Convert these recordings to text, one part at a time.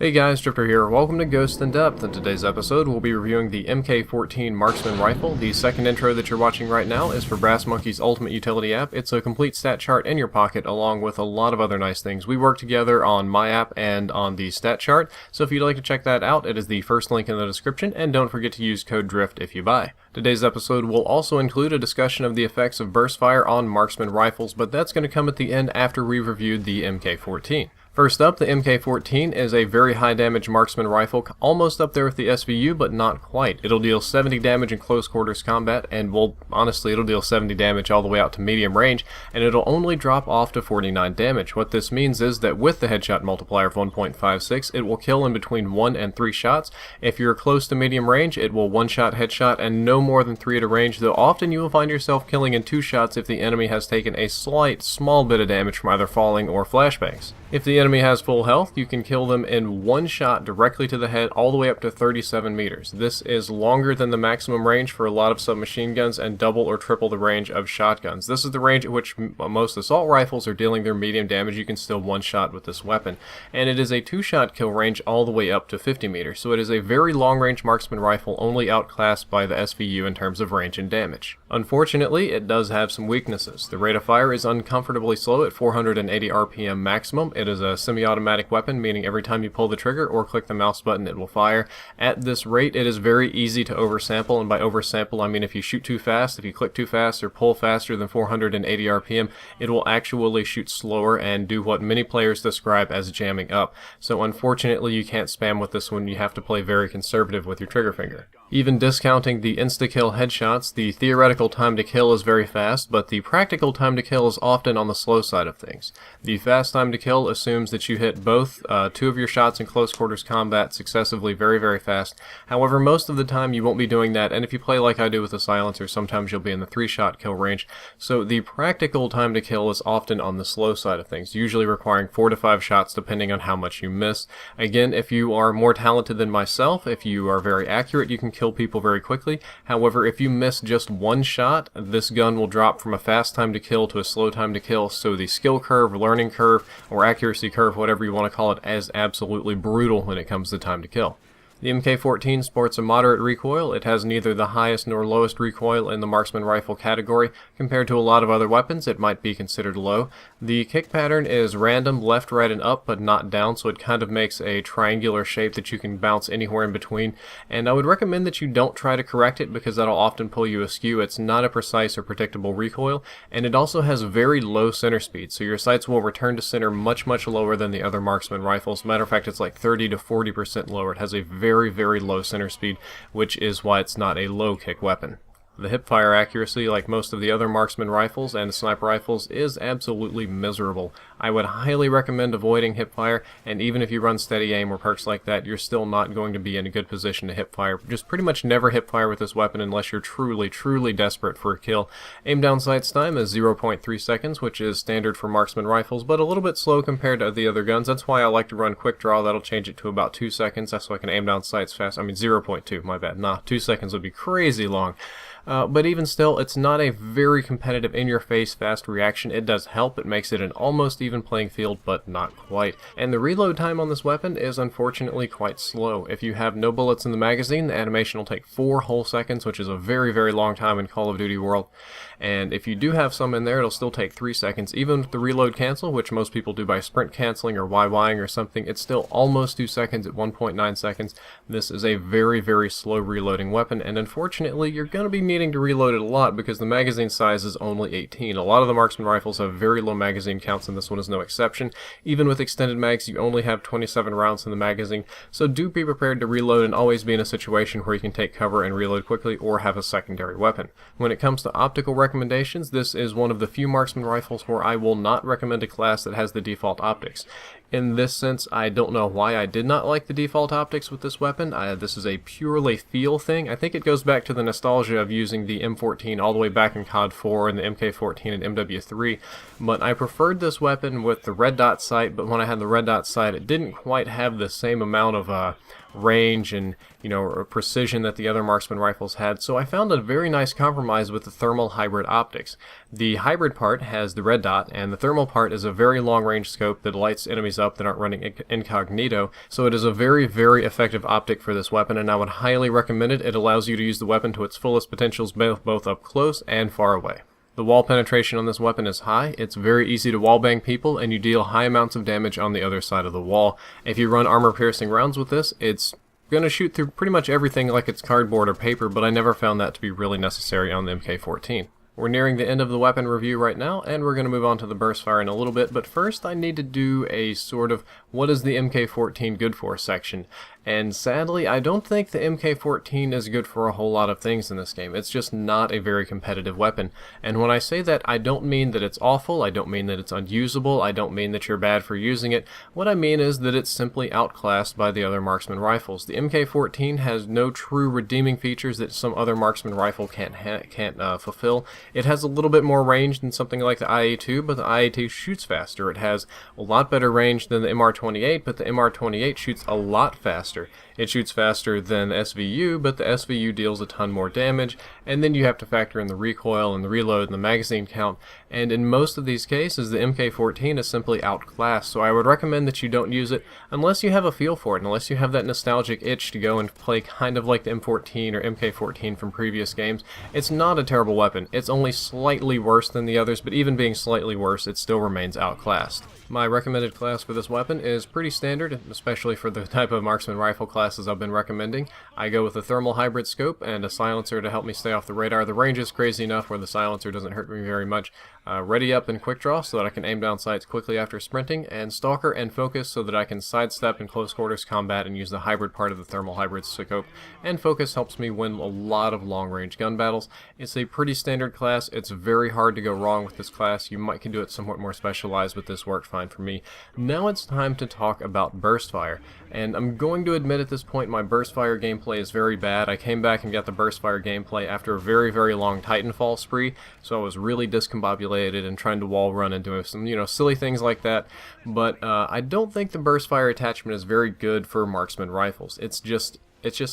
Hey guys, Drifter here. Welcome to Ghosts in Depth. In today's episode, we'll be reviewing the MK14 Marksman Rifle. The second intro that you're watching right now is for Brass Monkey's Ultimate Utility app. It's a complete stat chart in your pocket along with a lot of other nice things. We work together on my app and on the stat chart, so if you'd like to check that out, it is the first link in the description, and don't forget to use code DRIFT if you buy. Today's episode will also include a discussion of the effects of burst fire on Marksman Rifles, but that's going to come at the end after we've reviewed the MK14. First up, the MK14 is a very high damage marksman rifle, almost up there with the SVU, but not quite. It'll deal 70 damage in close quarters combat, and well, honestly, it'll deal 70 damage all the way out to medium range, and it'll only drop off to 49 damage. What this means is that with the headshot multiplier of 1.56, it will kill in between 1 and 3 shots. If you're close to medium range, it will one-shot headshot and no more than 3 at a range, though often you will find yourself killing in 2 shots if the enemy has taken a small bit of damage from either falling or flashbangs. If the enemy has full health, you can kill them in 1 shot directly to the head all the way up to 37 meters. This is longer than the maximum range for a lot of submachine guns and double or triple the range of shotguns. This is the range at which most assault rifles are dealing their medium damage. You can still one-shot with this weapon. And it is a 2-shot kill range all the way up to 50 meters. So it is a very long-range marksman rifle, only outclassed by the SVU in terms of range and damage. Unfortunately, it does have some weaknesses. The rate of fire is uncomfortably slow at 480 RPM maximum. It is a semi-automatic weapon, meaning every time you pull the trigger or click the mouse button, it will fire. At this rate, it is very easy to oversample, and by oversample, I mean if you shoot too fast, if you click too fast, or pull faster than 480 RPM, it will actually shoot slower and do what many players describe as jamming up. So unfortunately, you can't spam with this one. You have to play very conservative with your trigger finger. Even discounting the insta-kill headshots, the theoretical time to kill is very fast, but the practical time to kill is often on the slow side of things. The fast time to kill assumes that you hit both 2 of your shots in close quarters combat successively very fast. However, most of the time you won't be doing that, and if you play like I do with a silencer, sometimes you'll be in the 3-shot kill range. So the practical time to kill is often on the slow side of things, usually requiring 4 to 5 shots depending on how much you miss. Again, if you are more talented than myself, if you are very accurate, you can kill people very quickly. However, if you miss just 1 shot, this gun will drop from a fast time to kill to a slow time to kill, so the skill curve, learning curve, or accuracy curve, whatever you want to call it, is absolutely brutal when it comes to time to kill. The MK14 sports a moderate recoil. It has neither the highest nor lowest recoil in the marksman rifle category. Compared to a lot of other weapons, it might be considered low. The kick pattern is random, left, right, and up, but not down, so it kind of makes a triangular shape that you can bounce anywhere in between. And I would recommend that you don't try to correct it because that'll often pull you askew. It's not a precise or predictable recoil, and it also has very low center speed, so your sights will return to center much lower than the other marksman rifles. Matter of fact, it's like 30 to 40% lower. It has a very low center speed, which is why it's not a low kick weapon. The hipfire accuracy, like most of the other marksman rifles and sniper rifles, is absolutely miserable. I would highly recommend avoiding hipfire, and even if you run steady aim or perks like that, you're still not going to be in a good position to hipfire. Just pretty much never hipfire with this weapon unless you're truly desperate for a kill. Aim down sights time is 0.3 seconds, which is standard for marksman rifles, but a little bit slow compared to the other guns. That's why I like to run quick draw. That'll change it to about 2 seconds. That's so I can aim down sights fast. I mean 0.2, my bad. 2 seconds would be crazy long. But even still, it's not a very competitive in-your-face fast reaction. It does help. It makes it an almost even playing field, but not quite. And the reload time on this weapon is unfortunately quite slow. If you have no bullets in the magazine, the animation will take 4 whole seconds, which is a very long time in Call of Duty world. And if you do have some in there, it'll still take 3 seconds. Even with the reload cancel, which most people do by sprint canceling or YYing or something, it's still almost 2 seconds at 1.9 seconds. This is a very slow reloading weapon, and unfortunately, you're going to be needing to reload it a lot because the magazine size is only 18. A lot of the marksman rifles have very low magazine counts, and this one is no exception. Even with extended mags, you only have 27 rounds in the magazine, so do be prepared to reload and always be in a situation where you can take cover and reload quickly or have a secondary weapon. When it comes to optical recommendations, this is one of the few marksman rifles where I will not recommend a class that has the default optics. In this sense, I don't know why I did not like the default optics with this weapon. This is a purely feel thing. I think it goes back to the nostalgia of using the M14 all the way back in COD 4 and the MK14 and MW3, but I preferred this weapon with the red dot sight, but when I had the red dot sight, it didn't quite have the same amount of range and, you know, precision that the other Marksman rifles had, so I found a very nice compromise with the thermal hybrid optics. The hybrid part has the red dot, and the thermal part is a very long-range scope that lights enemies up that aren't running incognito, so it is a very, very effective optic for this weapon, and I would highly recommend it. It allows you to use the weapon to its fullest potentials both up close and far away. The wall penetration on this weapon is high. It's very easy to wallbang people, and you deal high amounts of damage on the other side of the wall. If you run armor-piercing rounds with this, it's going to shoot through pretty much everything like it's cardboard or paper, but I never found that to be really necessary on the MK14. We're nearing the end of the weapon review right now, and we're going to move on to the burst fire in a little bit, but first I need to do a sort of what is the MK14 good for section. And sadly, I don't think the MK14 is good for a whole lot of things in this game. It's just not a very competitive weapon. And when I say that, I don't mean that it's awful, I don't mean that it's unusable, I don't mean that you're bad for using it. What I mean is that it's simply outclassed by the other Marksman rifles. The MK14 has no true redeeming features that some other Marksman rifle can't fulfill. It has a little bit more range than something like the IA-2, but the IA-2 shoots faster. It has a lot better range than the MR28, but the MR28 shoots a lot faster. It shoots faster than SVU, but the SVU deals a ton more damage, and then you have to factor in the recoil and the reload and the magazine count, and in most of these cases the MK14 is simply outclassed, so I would recommend that you don't use it unless you have a feel for it, unless you have that nostalgic itch to go and play kind of like the M14 or MK14 from previous games. It's not a terrible weapon, it's only slightly worse than the others, but even being slightly worse, it still remains outclassed. My recommended class for this weapon is pretty standard, especially for the type of Marksman rifle classes I've been recommending. I go with a thermal hybrid scope and a silencer to help me stay off the radar. The range is crazy enough where the silencer doesn't hurt me very much. Ready up and quick draw so that I can aim down sights quickly after sprinting, and stalker and focus so that I can sidestep in close quarters combat and use the hybrid part of the thermal hybrid scope. And focus helps me win a lot of long range gun battles. It's a pretty standard class. It's very hard to go wrong with this class. You can do it somewhat more specialized, but this worked fine for me. Now it's time to talk about burst fire, and I'm going to admit at this point my burst fire gameplay is very bad. I came back and got the burst fire gameplay after a very, very long Titanfall spree, so I was really discombobulated and trying to wall run and do some, you know, silly things like that. But I don't think the burst fire attachment is very good for Marksman rifles. It's just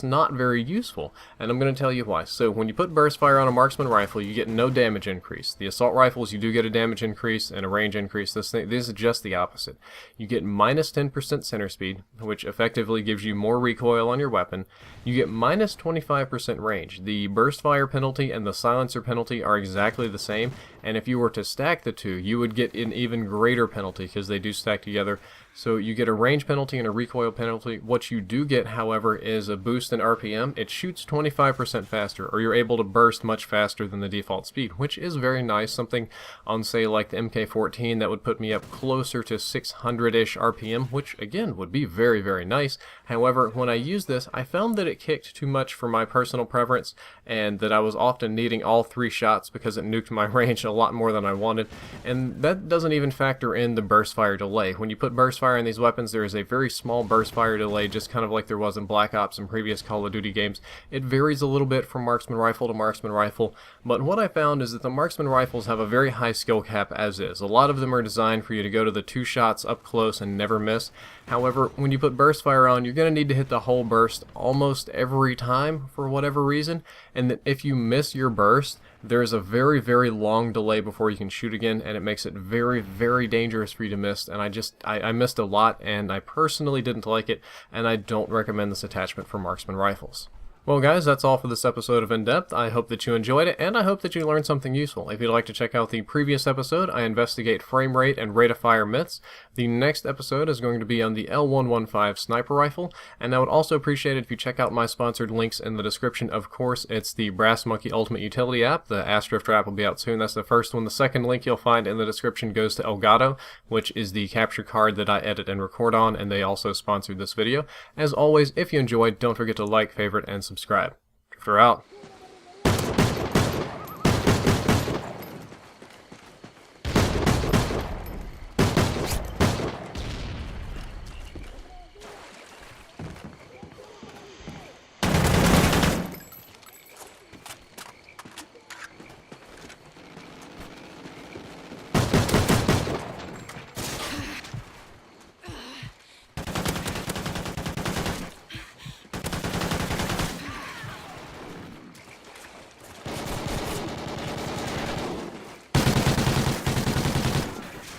not very useful, and I'm going to tell you why. So when you put burst fire on a Marksman rifle, you get no damage increase. The assault rifles, you do get a damage increase and a range increase. This is just the opposite. You get minus 10% center speed, which effectively gives you more recoil on your weapon. You get minus 25% range. The burst fire penalty and the silencer penalty are exactly the same, and if you were to stack the two, you would get an even greater penalty because they do stack together. So you get a range penalty and a recoil penalty. What you do get, however, is a boost in RPM. It shoots 25% faster, or you're able to burst much faster than the default speed, which is very nice. Something on, say, like the MK14 that would put me up closer to 600-ish RPM, which, again, would be very, very nice. However, when I used this, I found that it kicked too much for my personal preference, and that I was often needing all 3 shots because it nuked my range a lot more than I wanted. And that doesn't even factor in the burst fire delay. When you put burst fire in these weapons, there is a very small burst fire delay, just kind of like there was in Black Ops and previous Call of Duty games. It varies a little bit from Marksman rifle to Marksman rifle, but what I found is that the Marksman rifles have a very high skill cap as is. A lot of them are designed for you to go to the 2 shots up close and never miss. However, when you put burst fire on, you're going to need to hit the whole burst almost every time for whatever reason, and that if you miss your burst, there's a very, very long delay before you can shoot again, and it makes it very, very dangerous for you to miss. And I missed a lot, and I personally didn't like it, and I don't recommend this attachment for Marksman rifles. Well guys, that's all for this episode of In Depth. I hope that you enjoyed it, and I hope that you learned something useful. If you'd like to check out the previous episode, I investigate frame rate and rate of fire myths. The next episode is going to be on the L115 sniper rifle, and I would also appreciate it if you check out my sponsored links in the description. Of course, it's the Brass Monkey Ultimate Utility app. The Astrifter app will be out soon. That's the first one. The second link you'll find in the description goes to Elgato, which is the capture card that I edit and record on, and they also sponsored this video. As always, if you enjoyed, don't forget to like, favorite, and subscribe. Drifter out.